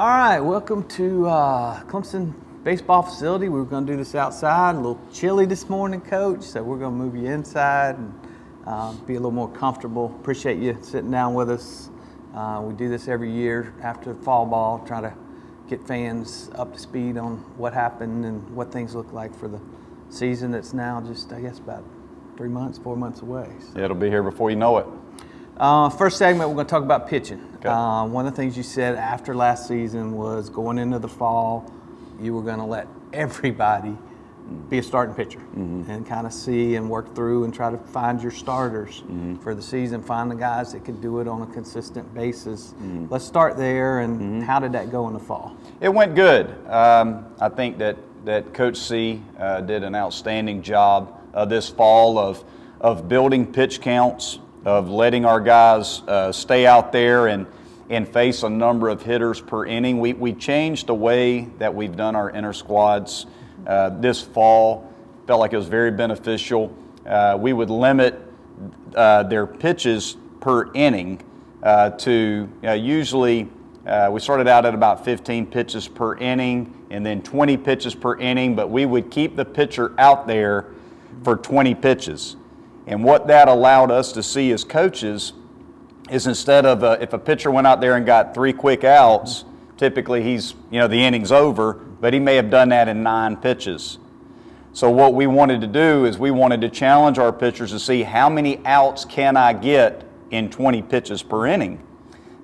All right, welcome to Clemson baseball facility. We were going to do this outside. A little chilly this morning, Coach, so we're going to move you inside and be a little more comfortable. Appreciate you sitting down with us. We do this every year after fall ball, try to get fans up to speed on what happened and what things look like for the season that's now just, I guess, about 4 months away. So. Yeah, it'll be here before you know it. First segment, we're going to talk about pitching. Okay. One of the things you said after last season was going into the fall, you were going to let everybody be a starting pitcher and kind of see and work through and try to find your starters for the season, find the guys that could do it on a consistent basis. Let's start there, and how did that go in the fall? It went good. I think that Coach C did an outstanding job this fall of building pitch counts, of letting our guys stay out there and face a number of hitters per inning. We changed the way that we've done our inter squads this fall. Felt like it was very beneficial. We would limit their pitches per inning to usually we started out at about 15 pitches per inning and then 20 pitches per inning, but we would keep the pitcher out there for 20 pitches. And what that allowed us to see as coaches is instead of if a pitcher went out there and got 3 quick outs, typically he's, the inning's over, but he may have done that in 9 pitches. So what we wanted to do is we wanted to challenge our pitchers to see how many outs can I get in 20 pitches per inning.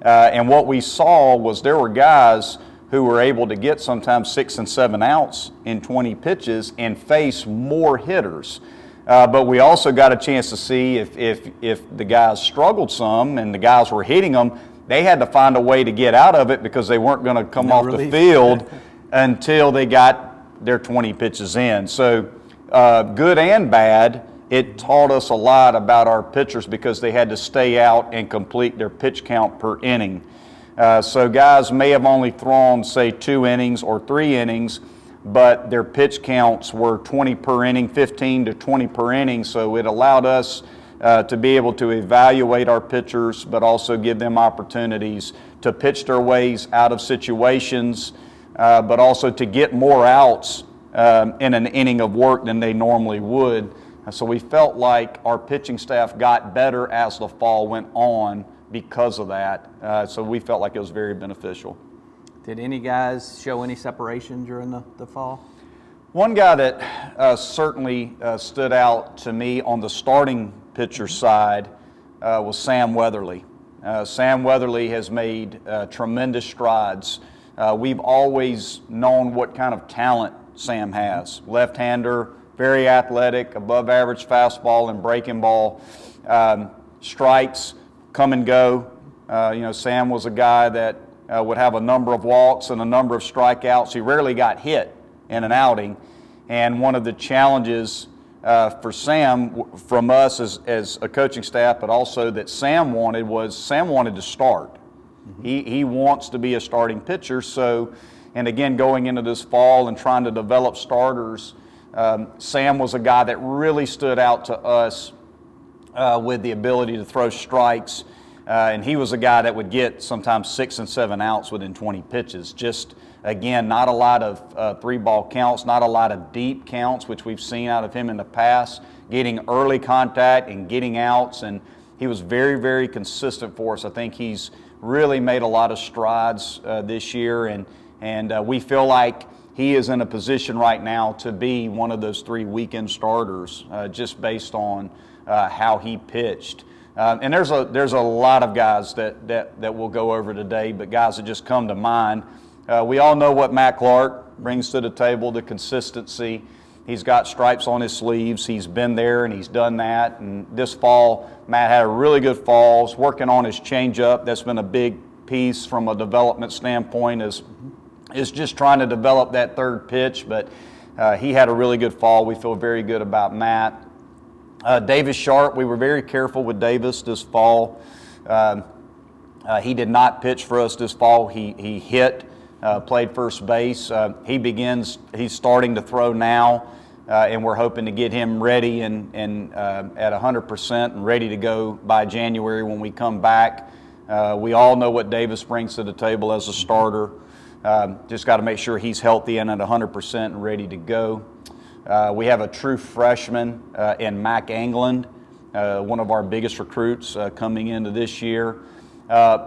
And what we saw was there were guys who were able to get sometimes 6 and 7 outs in 20 pitches and face more hitters. But we also got a chance to see if the guys struggled some and the guys were hitting them, they had to find a way to get out of it because they weren't going to come off the field until they got their 20 pitches in. So good and bad, it taught us a lot about our pitchers because they had to stay out and complete their pitch count per inning. So guys may have only thrown, say, 2 innings or 3 innings, but their pitch counts were 20 per inning, 15 to 20 per inning, so it allowed us to be able to evaluate our pitchers, but also give them opportunities to pitch their ways out of situations, but also to get more outs in an inning of work than they normally would. So we felt like our pitching staff got better as the fall went on because of that, so we felt like it was very beneficial. Did any guys show any separation during the fall? One guy that certainly stood out to me on the starting pitcher side was Sam Weatherly. Sam Weatherly has made tremendous strides. We've always known what kind of talent Sam has. Left-hander, very athletic, above average fastball and breaking ball. Strikes come and go. Sam was a guy that would have a number of walks and a number of strikeouts. He rarely got hit in an outing. And one of the challenges for Sam, from us as a coaching staff, but also that Sam wanted to start. He wants to be a starting pitcher. So, and again, going into this fall and trying to develop starters, Sam was a guy that really stood out to us with the ability to throw strikes. And he was a guy that would get sometimes 6 and 7 outs within 20 pitches. Just, again, not a lot of 3-ball counts, not a lot of deep counts, which we've seen out of him in the past, getting early contact and getting outs. And he was very, very consistent for us. I think he's really made a lot of strides this year. And we feel like he is in a position right now to be one of those 3 weekend starters just based on how he pitched. And there's a lot of guys that we'll go over today, but guys that just come to mind. We all know what Matt Clark brings to the table, the consistency. He's got stripes on his sleeves. He's been there and he's done that. And this fall, Matt had a really good fall. He's working on his changeup. That's been a big piece from a development standpoint is just trying to develop that third pitch. But he had a really good fall. We feel very good about Matt. Davis Sharp, we were very careful with Davis this fall. He did not pitch for us this fall. He hit, played first base. He's starting to throw now, and we're hoping to get him ready and at 100% and ready to go by January when we come back. We all know what Davis brings to the table as a starter. Just got to make sure he's healthy and at 100% and ready to go. We have a true freshman in Mac England, one of our biggest recruits coming into this year.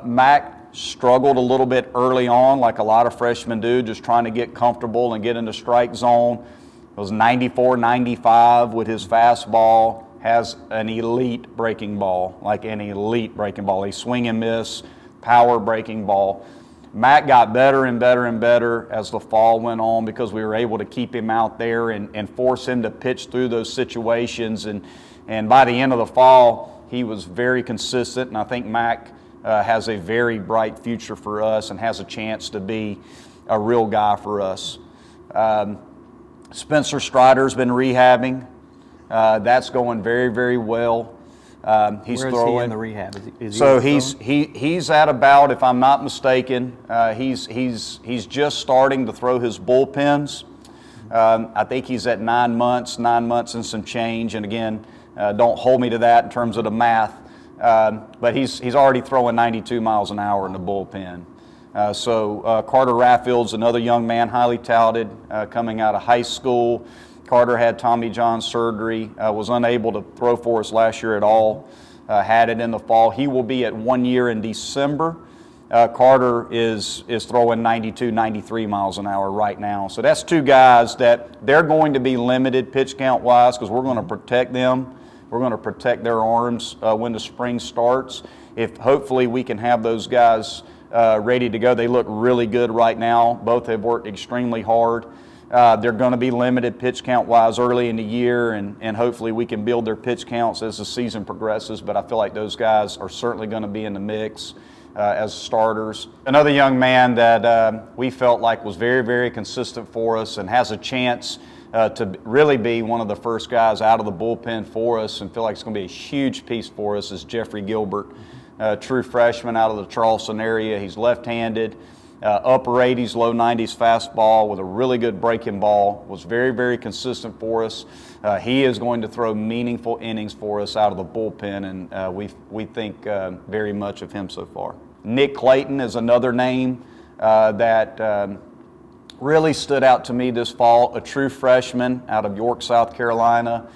Mac struggled a little bit early on, like a lot of freshmen do, just trying to get comfortable and get in the strike zone. It was 94, 95 with his fastball, has an elite breaking ball, like an elite breaking ball, a swing and miss, power breaking ball. Mac got better and better and better as the fall went on because we were able to keep him out there and force him to pitch through those situations. And by the end of the fall, he was very consistent, and I think Mac has a very bright future for us and has a chance to be a real guy for us. Spencer Strider's been rehabbing. That's going very, very well. He's Where is throwing. he in the rehab? Is He's at about, if I'm not mistaken, he's just starting to throw his bullpens. I think he's at 9 months and some change. And again, don't hold me to that in terms of the math. But he's already throwing 92 miles an hour in the bullpen. Carter Raffield's another young man, highly talented, coming out of high school. Carter had Tommy John surgery, was unable to throw for us last year at all, had it in the fall. He will be at 1 year in December. Carter is throwing 92, 93 miles an hour right now. So that's two guys that they're going to be limited pitch count wise because we're going to protect them. We're going to protect their arms when the spring starts. If hopefully we can have those guys ready to go. They look really good right now. Both have worked extremely hard. They're going to be limited pitch count wise early in the year, and hopefully we can build their pitch counts as the season progresses. But I feel like those guys are certainly going to be in the mix as starters. Another young man that we felt like was very, very consistent for us and has a chance to really be one of the first guys out of the bullpen for us and feel like it's going to be a huge piece for us is Jeffery Gilbert, true freshman out of the Charleston area. He's left-handed, upper 80s, low 90s fastball with a really good breaking ball, was very, very consistent for us. He is going to throw meaningful innings for us out of the bullpen, and we think very much of him so far. Nick Clayton is another name that really stood out to me this fall, a true freshman out of York, South Carolina.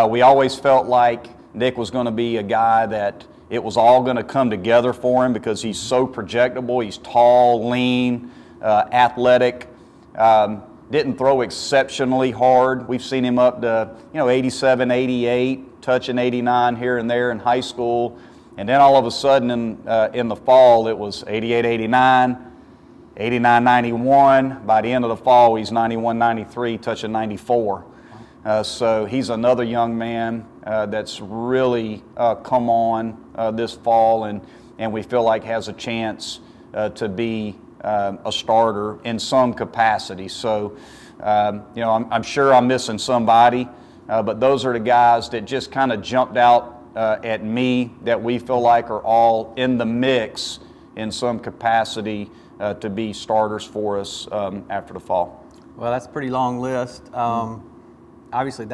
We always felt like Nick was going to be a guy that it was all going to come together for him because he's so projectable. He's tall, lean, athletic, didn't throw exceptionally hard. We've seen him up to 87, 88, touching 89 here and there in high school. And then all of a sudden in the fall, it was 88, 89, 89, 91. By the end of the fall, he's 91, 93, touching 94. So he's another young man that's really come on this fall and we feel like has a chance to be a starter in some capacity. So, I'm sure I'm missing somebody, but those are the guys that just kind of jumped out at me that we feel like are all in the mix in some capacity to be starters for us after the fall. Well, that's a pretty long list. Obviously,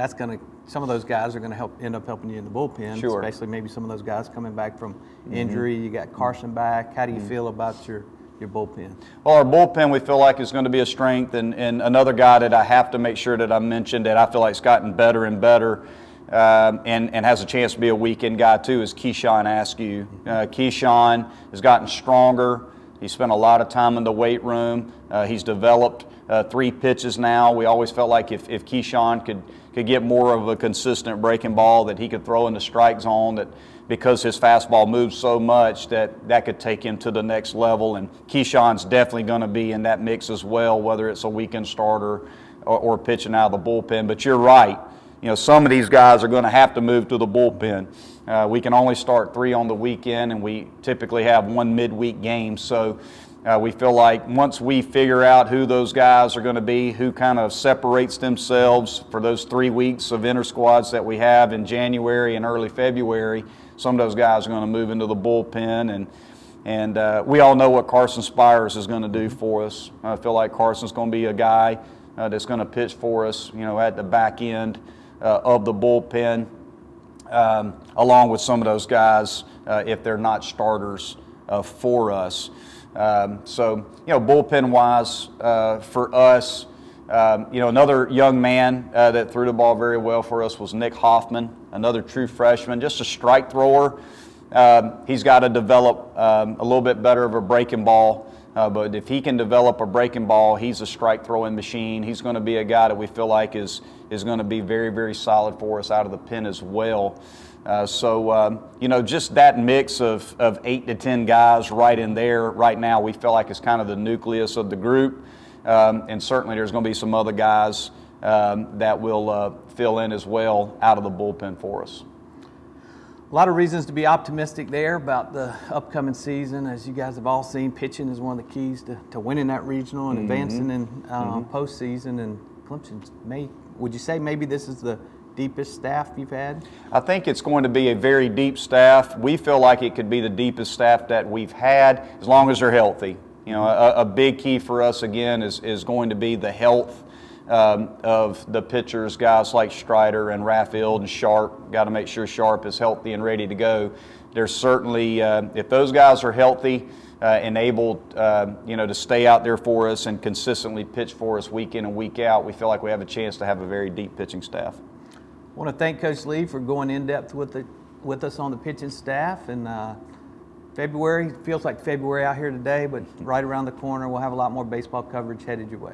some of those guys are going to end up helping you in the bullpen, Sure. Especially maybe some of those guys coming back from injury. You got Carson back. How do you feel about your bullpen? Well, our bullpen we feel like is going to be a strength, and another guy that I have to make sure that I mention that I feel like has gotten better and better and has a chance to be a weekend guy too is Keyshawn Askew. Keyshawn has gotten stronger. He spent a lot of time in the weight room. He's developed 3 pitches now. We always felt like if Keyshawn could get more of a consistent breaking ball that he could throw in the strike zone, that because his fastball moves so much that could take him to the next level. And Keyshawn's definitely going to be in that mix as well, whether it's a weekend starter or pitching out of the bullpen. But you're right. Some of these guys are going to have to move to the bullpen. We can only start 3 on the weekend, and we typically have 1 midweek game. So we feel like once we figure out who those guys are going to be, who kind of separates themselves for those 3 weeks of inter-squads that we have in January and early February, some of those guys are going to move into the bullpen. And we all know what Carson Spires is going to do for us. I feel like Carson's going to be a guy that's going to pitch for us, at the back end of the bullpen, along with some of those guys if they're not starters for us. So, bullpen-wise, for us, another young man that threw the ball very well for us was Nick Hoffman, another true freshman, just a strike thrower. He's got to develop a little bit better of a breaking ball. But if he can develop a breaking ball, he's a strike throwing machine. He's going to be a guy that we feel like is going to be very, very solid for us out of the pen as well. Just that mix of 8 to 10 guys right in there right now, we feel like is kind of the nucleus of the group. And certainly there's going to be some other guys that will fill in as well out of the bullpen for us. A lot of reasons to be optimistic there about the upcoming season. As you guys have all seen, pitching is one of the keys to winning that regional and advancing in postseason. And Clemson, would you say maybe this is the deepest staff you've had? I think it's going to be a very deep staff. We feel like it could be the deepest staff that we've had as long as they're healthy. A big key for us, again, is going to be the health of the pitchers, guys like Strider and Raffield and Sharp. Got to make sure Sharp is healthy and ready to go. There's certainly, if those guys are healthy and able, to stay out there for us and consistently pitch for us week in and week out, we feel like we have a chance to have a very deep pitching staff. I want to thank Coach Lee for going in depth with us on the pitching staff. And February, feels like February out here today, but right around the corner, we'll have a lot more baseball coverage headed your way.